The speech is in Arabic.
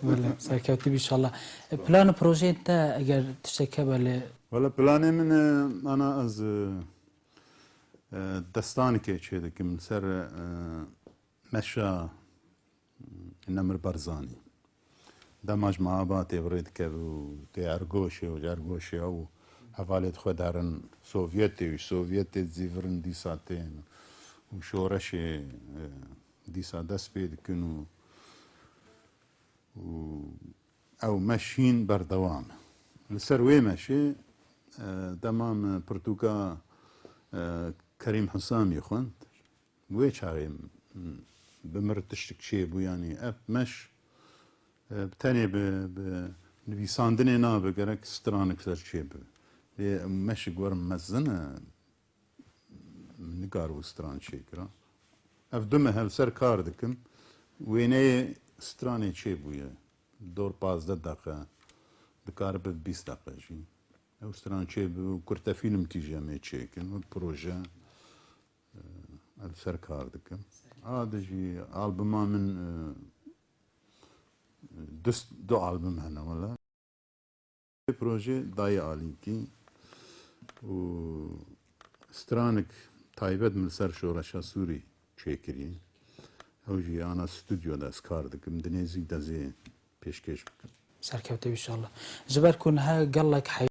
بله سرکوتی بیشالله پلان پروژه انت اگر تشتکه بله ولا بلاني من انا از دستاني كي شيء من سر مشى نمر برزاني دمج مع باتي بريد كبو تي ارجوشي وجرجوشي او حوالت خدارن سوفيتي وسوفيتي زيفرن دي ساتين وشورشي دي سادس بيد كنو او ماشيين بردوام السروي ماشي تمام برتوكا كريم حسام يخونت ويش هاي بمرتشتك شيء بو يعني اف مش بتاني نبي ساندني نابا قرك سترانك سر شيء مش قورم مزنه نقار وستران شيء كرا اف دمه هل سر كاردكم ويني ستراني شيء بويا دور 15 دقيقة دكار ب 20 دقيقة جي او ستران شيء كرتا فيلم تيجي ما تشيكن والبروجا السر كاردكم هذا جي ألبوم من دو ألبوم هنا ولا بروجي داي عليكي و سترانك تايبد من سر شورشا سوري تشيكري او جي انا استوديو داس كاردكم دنيزي دازي پیشکش بکن سرکوتی بیشالله جبر کن ها قال لك